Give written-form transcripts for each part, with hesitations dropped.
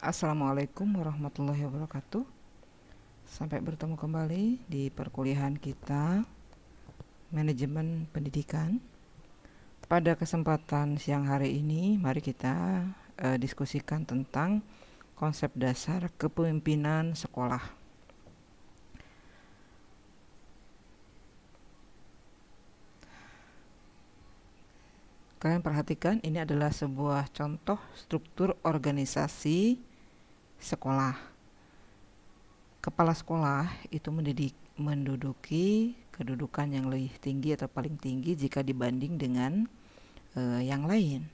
Assalamualaikum warahmatullahi wabarakatuh. Sampai bertemu kembali di perkuliahan kita Manajemen Pendidikan. Pada kesempatan siang hari ini, mari kita diskusikan tentang konsep dasar kepemimpinan sekolah. Kalian perhatikan, ini adalah sebuah contoh struktur organisasi sekolah. Kepala sekolah itu menduduki kedudukan yang lebih tinggi atau paling tinggi jika dibanding dengan yang lain.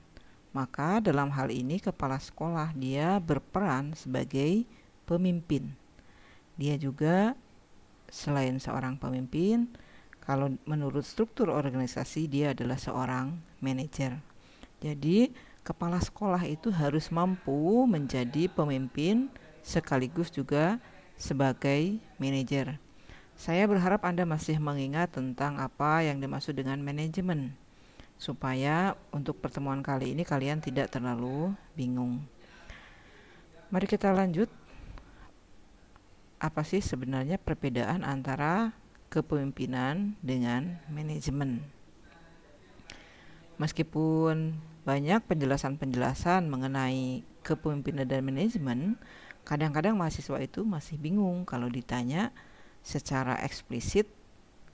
Maka dalam hal ini kepala sekolah dia berperan sebagai pemimpin. Dia juga selain seorang pemimpin, kalau menurut struktur organisasi dia adalah seorang manajer. Jadi kepala sekolah itu harus mampu menjadi pemimpin sekaligus juga sebagai manajer. Saya berharap Anda masih mengingat tentang apa yang dimaksud dengan manajemen, supaya untuk pertemuan kali ini kalian tidak terlalu bingung. Mari kita lanjut. Apa sih sebenarnya perbedaan antara kepemimpinan dengan manajemen? Meskipun banyak penjelasan-penjelasan mengenai kepemimpinan dan manajemen, kadang-kadang mahasiswa itu masih bingung kalau ditanya secara eksplisit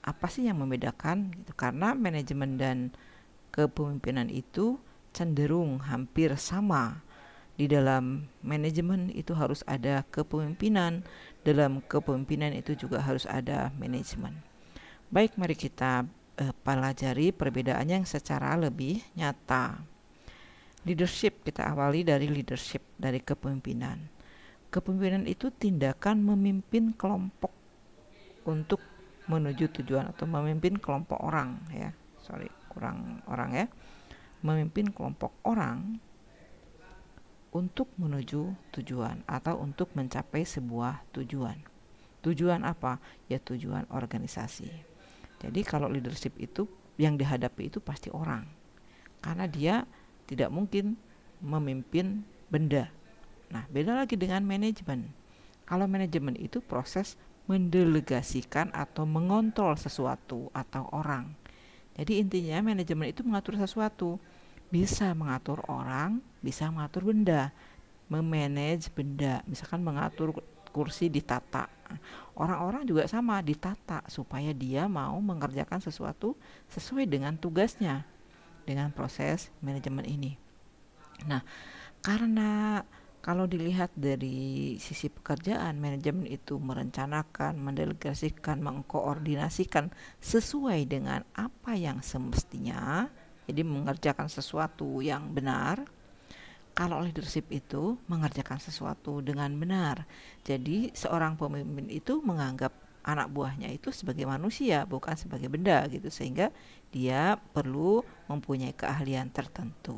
apa sih yang membedakan gitu. Karena manajemen dan kepemimpinan itu cenderung hampir sama. Di dalam manajemen itu harus ada kepemimpinan, dalam kepemimpinan itu juga harus ada manajemen. Baik, mari kita pelajari perbedaannya yang secara lebih nyata. Leadership, kita awali dari leadership, dari kepemimpinan. Kepemimpinan itu tindakan memimpin kelompok untuk menuju tujuan atau memimpin kelompok orang ya. Kurang orang ya. Memimpin kelompok orang untuk menuju tujuan atau untuk mencapai sebuah tujuan. Tujuan apa? Ya tujuan organisasi. Jadi kalau leadership itu yang dihadapi itu pasti orang. Karena dia tidak mungkin memimpin benda. Nah, beda lagi dengan manajemen. Kalau manajemen itu proses mendelegasikan atau mengontrol sesuatu atau orang. Jadi intinya manajemen itu mengatur sesuatu. Bisa mengatur orang, bisa mengatur benda, memanage benda, misalkan mengatur kursi ditata. Orang-orang juga sama, ditata supaya dia mau mengerjakan sesuatu sesuai dengan tugasnya dengan proses manajemen ini. Nah, karena kalau dilihat dari sisi pekerjaan, manajemen itu merencanakan, mendelegasikan, mengkoordinasikan sesuai dengan apa yang semestinya. Jadi mengerjakan sesuatu yang benar. Kalau leadership itu mengerjakan sesuatu dengan benar. Jadi seorang pemimpin itu menganggap anak buahnya itu sebagai manusia, bukan sebagai benda gitu, sehingga dia perlu mempunyai keahlian tertentu.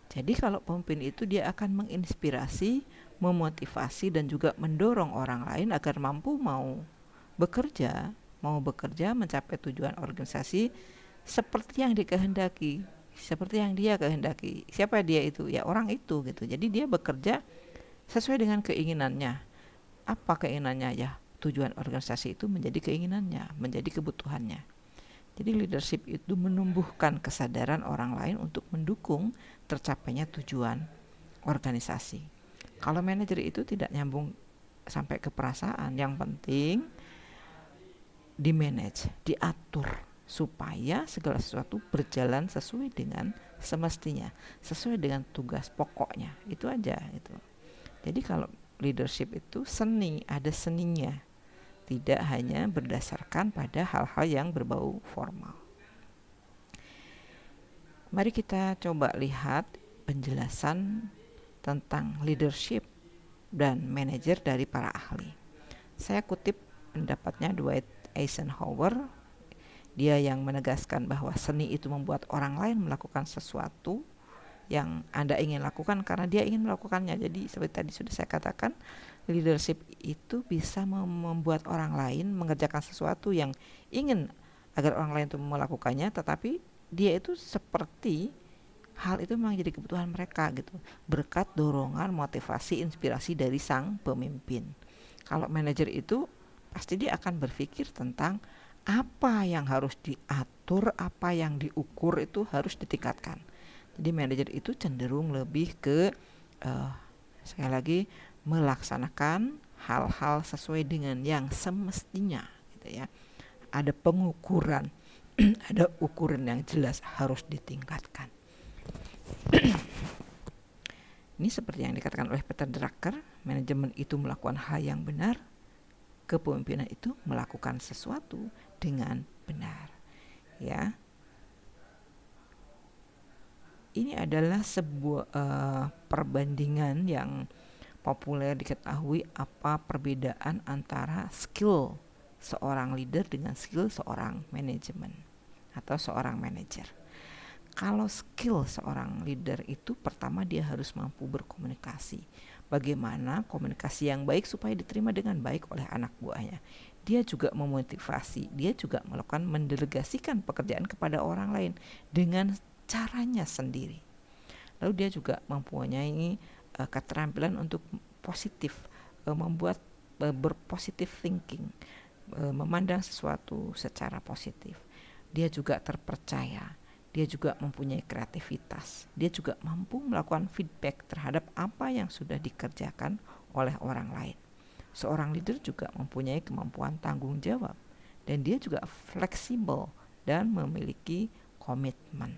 Jadi kalau pemimpin itu dia akan menginspirasi, memotivasi dan juga mendorong orang lain agar mampu bekerja mencapai tujuan organisasi seperti yang dikehendaki, seperti yang dia kehendaki. Siapa dia itu? Ya orang itu gitu. Jadi dia bekerja sesuai dengan keinginannya. Apa keinginannya? Ya tujuan organisasi itu menjadi keinginannya, menjadi kebutuhannya. Jadi leadership itu menumbuhkan kesadaran orang lain untuk mendukung tercapainya tujuan organisasi. Kalau manajer itu tidak nyambung sampai ke perasaan, yang penting di manage, diatur supaya segala sesuatu berjalan sesuai dengan semestinya, sesuai dengan tugas pokoknya. Itu aja itu. Jadi kalau leadership itu seni, ada seninya. Tidak hanya berdasarkan pada hal-hal yang berbau formal. Mari kita coba lihat penjelasan tentang leadership dan manajer dari para ahli. Saya kutip pendapatnya Dwight Eisenhower. Dia yang menegaskan bahwa seni itu membuat orang lain melakukan sesuatu yang Anda ingin lakukan karena dia ingin melakukannya. Jadi seperti tadi sudah saya katakan, leadership itu bisa membuat orang lain mengerjakan sesuatu yang ingin agar orang lain itu melakukannya, tetapi dia itu seperti hal itu memang jadi kebutuhan mereka gitu, berkat dorongan, motivasi, inspirasi dari sang pemimpin. Kalau manajer itu pasti dia akan berpikir tentang apa yang harus diatur, apa yang diukur itu harus ditingkatkan. Jadi manajer itu cenderung lebih ke sekali lagi melaksanakan hal-hal sesuai dengan yang semestinya gitu ya. Ada pengukuran, ada ukuran yang jelas harus ditingkatkan. Ini seperti yang dikatakan oleh Peter Drucker, manajemen itu melakukan hal yang benar, kepemimpinan itu melakukan sesuatu dengan benar. Ya, ini adalah sebuah perbandingan yang populer diketahui apa perbedaan antara skill seorang leader dengan skill seorang manajemen atau seorang manajer. Kalau skill seorang leader itu pertama dia harus mampu berkomunikasi. Bagaimana komunikasi yang baik supaya diterima dengan baik oleh anak buahnya. Dia juga memotivasi, dia juga melakukan mendelegasikan pekerjaan kepada orang lain dengan caranya sendiri. Lalu dia juga mempunyai keterampilan untuk positif, membuat berpositif thinking, memandang sesuatu secara positif. Dia juga terpercaya. Dia juga mempunyai kreativitas. Dia juga mampu melakukan feedback terhadap apa yang sudah dikerjakan oleh orang lain. Seorang leader juga mempunyai kemampuan tanggung jawab. Dan dia juga fleksibel dan memiliki komitmen.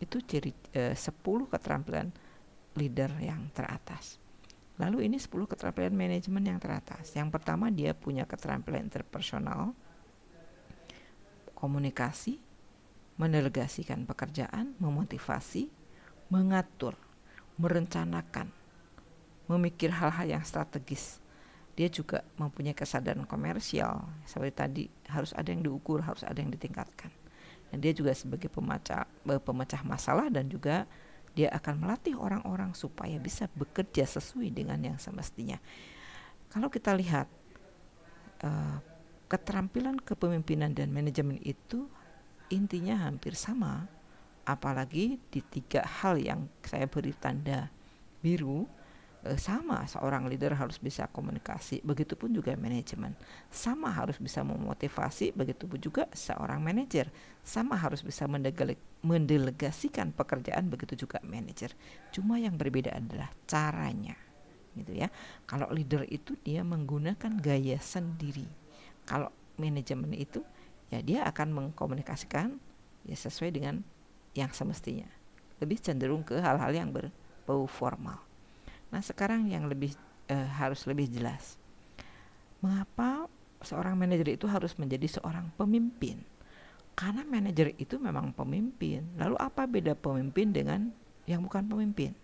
Itu ciri 10 keterampilan leader yang teratas. Lalu ini 10 keterampilan manajemen yang teratas. Yang pertama dia punya keterampilan interpersonal, komunikasi, mendelegasikan pekerjaan, memotivasi, mengatur, merencanakan, memikir hal-hal yang strategis. Dia juga mempunyai kesadaran komersial, seperti tadi harus ada yang diukur, harus ada yang ditingkatkan. Dan dia juga sebagai pemecah masalah dan juga dia akan melatih orang-orang supaya bisa bekerja sesuai dengan yang semestinya. Kalau kita lihat keterampilan kepemimpinan dan manajemen itu intinya hampir sama, apalagi di 3 hal yang saya beri tanda biru. Sama, seorang leader harus bisa komunikasi, begitupun juga manajemen. Sama harus bisa memotivasi, begitupun juga seorang manajer. Sama harus bisa mendelegasikan pekerjaan, begitu juga manajer. Cuma yang berbeda adalah caranya, gitu ya. Kalau leader itu dia menggunakan gaya sendiri. Kalau manajemen itu ya dia akan mengkomunikasikan ya sesuai dengan yang semestinya, lebih cenderung ke hal-hal yang berbau formal. Nah sekarang yang harus lebih jelas, mengapa seorang manajer itu harus menjadi seorang pemimpin? Karena manajer itu memang pemimpin. Lalu apa beda pemimpin dengan yang bukan pemimpin?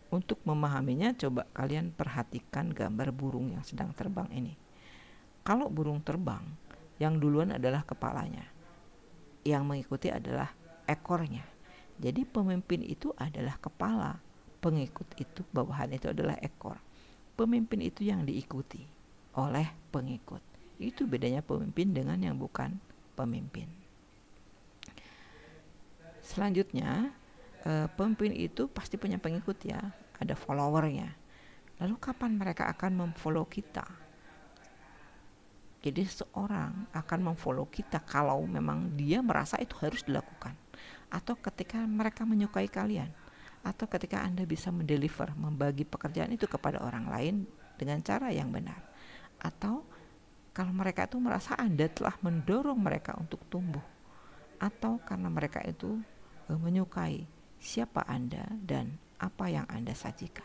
Untuk memahaminya coba kalian perhatikan gambar burung yang sedang terbang ini. Kalau burung terbang, yang duluan adalah kepalanya, yang mengikuti adalah ekornya. Jadi pemimpin itu adalah kepala, pengikut itu bawahan itu adalah ekor. Pemimpin itu yang diikuti oleh pengikut. Itu bedanya pemimpin dengan yang bukan pemimpin. Selanjutnya, pemimpin itu pasti punya pengikut ya, ada followernya. Lalu kapan mereka akan memfollow kita? Jadi seorang akan memfollow kita kalau memang dia merasa itu harus dilakukan, atau ketika mereka menyukai kalian, atau ketika Anda bisa mendeliver, membagi pekerjaan itu kepada orang lain dengan cara yang benar, atau kalau mereka itu merasa Anda telah mendorong mereka untuk tumbuh, atau karena mereka itu menyukai siapa Anda dan apa yang Anda sajikan.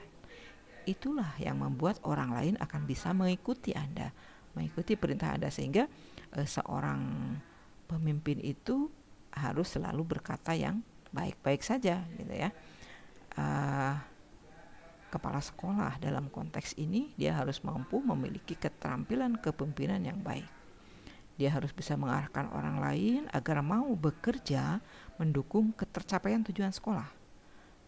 Itulah yang membuat orang lain akan bisa mengikuti Anda, mengikuti perintah Anda, sehingga seorang pemimpin itu harus selalu berkata yang baik-baik saja gitu ya. Kepala sekolah dalam konteks ini dia harus mampu memiliki keterampilan kepemimpinan yang baik. Dia harus bisa mengarahkan orang lain agar mau bekerja mendukung ketercapaian tujuan sekolah.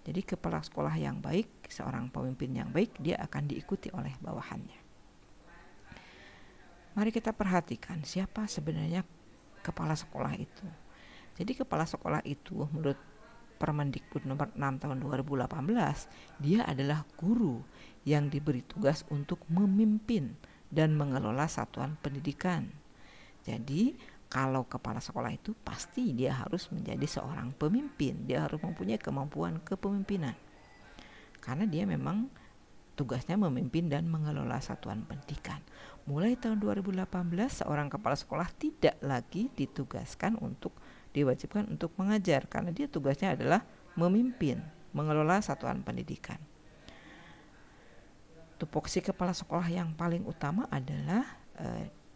Jadi kepala sekolah yang baik, seorang pemimpin yang baik, dia akan diikuti oleh bawahannya. Mari kita perhatikan siapa sebenarnya kepala sekolah itu. Jadi kepala sekolah itu menurut Permendikbud nomor 6 tahun 2018, dia adalah guru yang diberi tugas untuk memimpin dan mengelola satuan pendidikan. Jadi kalau kepala sekolah itu pasti dia harus menjadi seorang pemimpin, dia harus mempunyai kemampuan kepemimpinan. Karena dia memang tugasnya memimpin dan mengelola satuan pendidikan. Mulai tahun 2018 seorang kepala sekolah tidak lagi diwajibkan untuk mengajar karena dia tugasnya adalah memimpin, mengelola satuan pendidikan. Tupoksi kepala sekolah yang paling utama adalah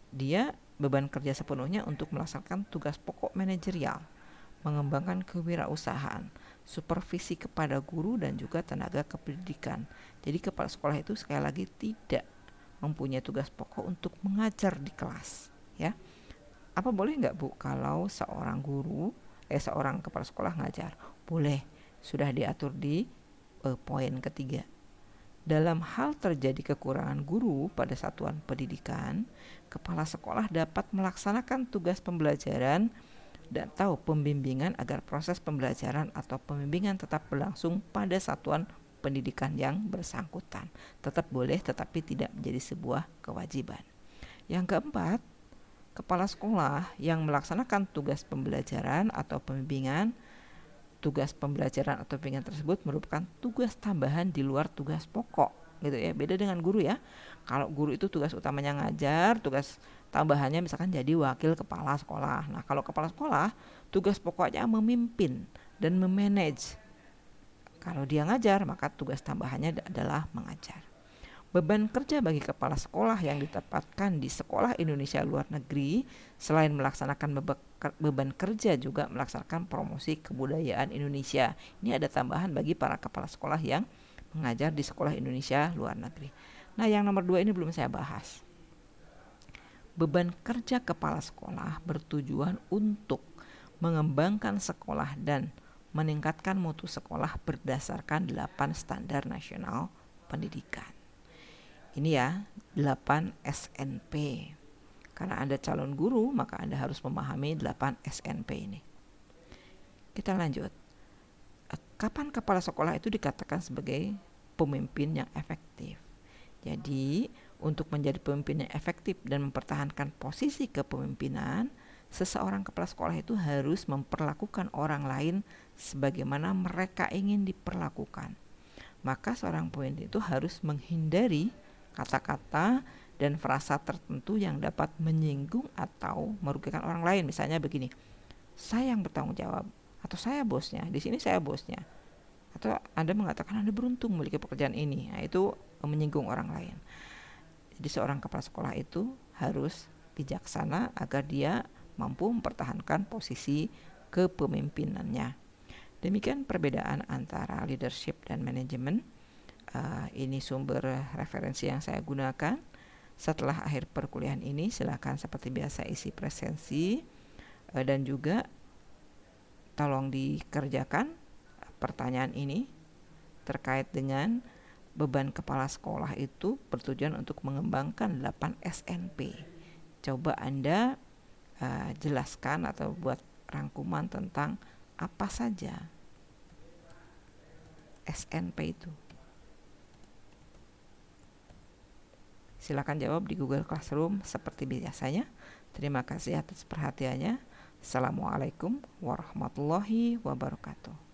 dia beban kerja sepenuhnya untuk melaksanakan tugas pokok manajerial, mengembangkan kewirausahaan, supervisi kepada guru dan juga tenaga kependidikan. Jadi kepala sekolah itu sekali lagi tidak mempunyai tugas pokok untuk mengajar di kelas, ya. Apa boleh nggak Bu kalau seorang kepala sekolah ngajar? Boleh, sudah diatur di poin ketiga. Dalam hal terjadi kekurangan guru pada satuan pendidikan, kepala sekolah dapat melaksanakan tugas pembelajaran dan atau pembimbingan agar proses pembelajaran atau pembimbingan tetap berlangsung pada satuan pendidikan yang bersangkutan. Tetap boleh tetapi tidak menjadi sebuah kewajiban. Yang keempat, kepala sekolah yang melaksanakan tugas pembelajaran atau pembimbingan, tugas pembelajaran atau pembimbingan tersebut merupakan tugas tambahan di luar tugas pokok, gitu ya. Beda dengan guru ya. Kalau guru itu tugas utamanya ngajar, tugas tambahannya misalkan jadi wakil kepala sekolah. Nah, kalau kepala sekolah tugas pokoknya memimpin dan memanage. Kalau dia ngajar, maka tugas tambahannya adalah mengajar. Beban kerja bagi kepala sekolah yang ditempatkan di sekolah Indonesia luar negeri selain melaksanakan beban kerja juga melaksanakan promosi kebudayaan Indonesia. Ini ada tambahan bagi para kepala sekolah yang mengajar di sekolah Indonesia luar negeri. Nah, yang nomor 2 ini belum saya bahas. Beban kerja kepala sekolah bertujuan untuk mengembangkan sekolah dan meningkatkan mutu sekolah berdasarkan 8 standar nasional pendidikan. Ini ya, 8 SNP. Karena Anda calon guru, maka Anda harus memahami 8 SNP ini. Kita lanjut. Kapan kepala sekolah itu dikatakan sebagai pemimpin yang efektif? Jadi, untuk menjadi pemimpin yang efektif dan mempertahankan posisi kepemimpinan, seseorang kepala sekolah itu harus memperlakukan orang lain sebagaimana mereka ingin diperlakukan. Maka seorang pemimpin itu harus menghindari kata-kata dan frasa tertentu yang dapat menyinggung atau merugikan orang lain. Misalnya begini, saya yang bertanggung jawab, atau saya bosnya, di sini saya bosnya, atau Anda mengatakan Anda beruntung memiliki pekerjaan ini. Nah, itu menyinggung orang lain. Jadi seorang kepala sekolah itu harus bijaksana agar dia mampu mempertahankan posisi kepemimpinannya. Demikian perbedaan antara leadership dan manajemen. Ini sumber referensi yang saya gunakan. Setelah akhir perkuliahan ini, silakan seperti biasa isi presensi dan juga tolong dikerjakan pertanyaan ini terkait dengan beban kepala sekolah itu bertujuan untuk mengembangkan 8 SNP. Coba Anda jelaskan atau buat rangkuman tentang apa saja SNP itu. Silakan jawab di Google Classroom seperti biasanya. Terima kasih atas perhatiannya. Assalamualaikum warahmatullahi wabarakatuh.